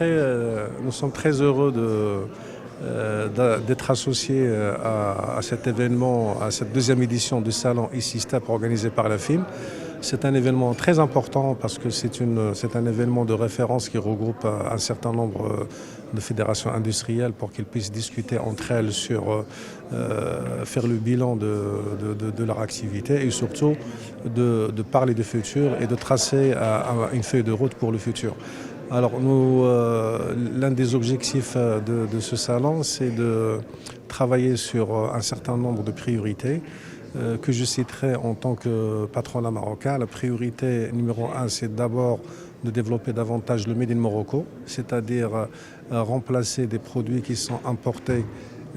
nous sommes très heureux d'être associés à cet événement, à cette deuxième édition du salon ICISTEP organisé par la FIM. C'est un événement très important parce que c'est un événement de référence qui regroupe un certain nombre de fédérations industrielles pour qu'elles puissent discuter entre elles sur faire le bilan de leur activité et surtout de parler du futur et de tracer une feuille de route pour le futur. Alors l'un des objectifs de ce salon, c'est de travailler sur un certain nombre de priorités que je citerai en tant que patronat marocain. La priorité numéro 1, c'est d'abord de développer davantage le Made in Morocco, c'est-à-dire remplacer des produits qui sont importés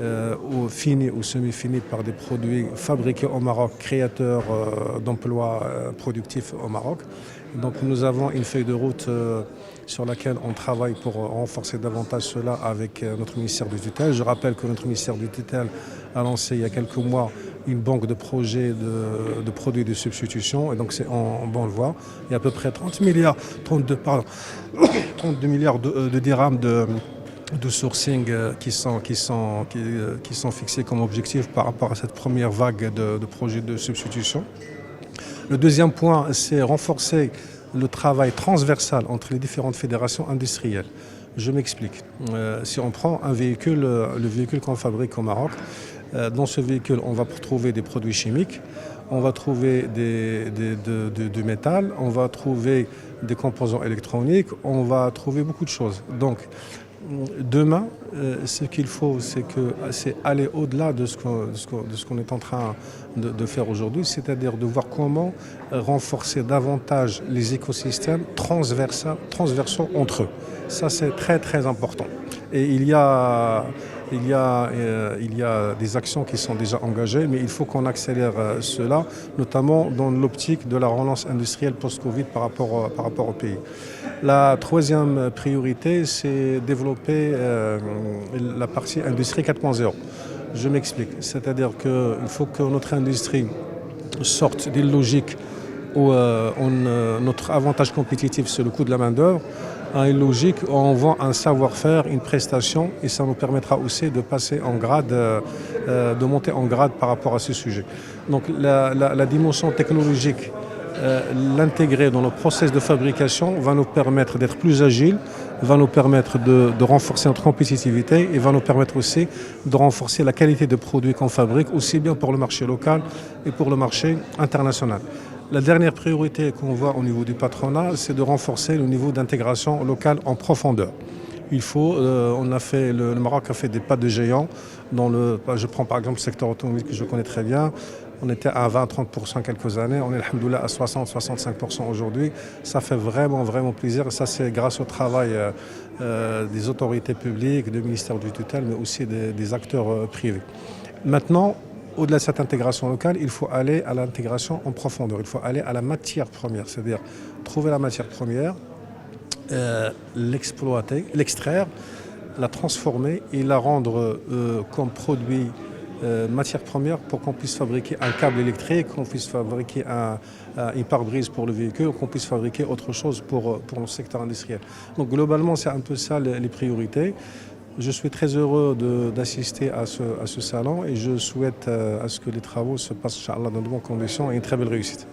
ou finis ou semi-finis par des produits fabriqués au Maroc, créateurs d'emplois productifs au Maroc. Donc nous avons une feuille de route sur laquelle on travaille pour renforcer davantage cela avec notre ministère du tutelle. Je rappelle que notre ministère du tutelle a lancé il y a quelques mois une banque de projets de produits de substitution et donc c'est en bonne voie. Il y a à peu près 32 milliards de dirhams de sourcing qui sont fixés comme objectif par rapport à cette première vague de projets de substitution. Le deuxième point, c'est renforcer le travail transversal entre les différentes fédérations industrielles. Je m'explique. Si on prend un véhicule, le véhicule qu'on fabrique au Maroc, dans ce véhicule, on va trouver des produits chimiques, on va trouver du métal, on va trouver des composants électroniques, on va trouver beaucoup de choses. Donc, demain, ce qu'il faut, c'est aller au-delà de ce qu'on est en train de faire aujourd'hui, c'est-à-dire de voir comment renforcer davantage les écosystèmes transversaux entre eux. Ça, c'est très très important. Et il y a des actions qui sont déjà engagées, mais il faut qu'on accélère cela, notamment dans l'optique de la relance industrielle post-Covid par rapport au pays. La troisième priorité, c'est développer la partie industrie 4.0. Je m'explique, c'est-à-dire qu'il faut que notre industrie sorte des logiques où notre avantage compétitif, c'est le coût de la main-d'œuvre, à une logique où on vend un savoir-faire, une prestation, et ça nous permettra aussi de passer en grade, de monter en grade par rapport à ce sujet. Donc la dimension technologique, l'intégrer dans le process de fabrication va nous permettre d'être plus agiles, va nous permettre de renforcer notre compétitivité et va nous permettre aussi de renforcer la qualité des produits qu'on fabrique, aussi bien pour le marché local et pour le marché international. La dernière priorité qu'on voit au niveau du patronat, c'est de renforcer le niveau d'intégration locale en profondeur. Le Maroc a fait des pas de géant je prends par exemple le secteur automobile que je connais très bien. On était à 20-30% quelques années, on est alhamdoulilah à 60-65% aujourd'hui. Ça fait vraiment, vraiment plaisir et ça c'est grâce au travail des autorités publiques, du ministère du tutelle, mais aussi des acteurs privés. Maintenant, au-delà de cette intégration locale, il faut aller à l'intégration en profondeur, il faut aller à la matière première, c'est-à-dire trouver la matière première, l'exploiter, l'extraire, la transformer et la rendre comme produit matière première pour qu'on puisse fabriquer un câble électrique, qu'on puisse fabriquer une pare-brise pour le véhicule, qu'on puisse fabriquer autre chose pour le secteur industriel. Donc globalement, c'est un peu ça les priorités. Je suis très heureux d'assister à ce salon et je souhaite à ce que les travaux se passent, Inch'Allah, dans de bonnes conditions et une très belle réussite.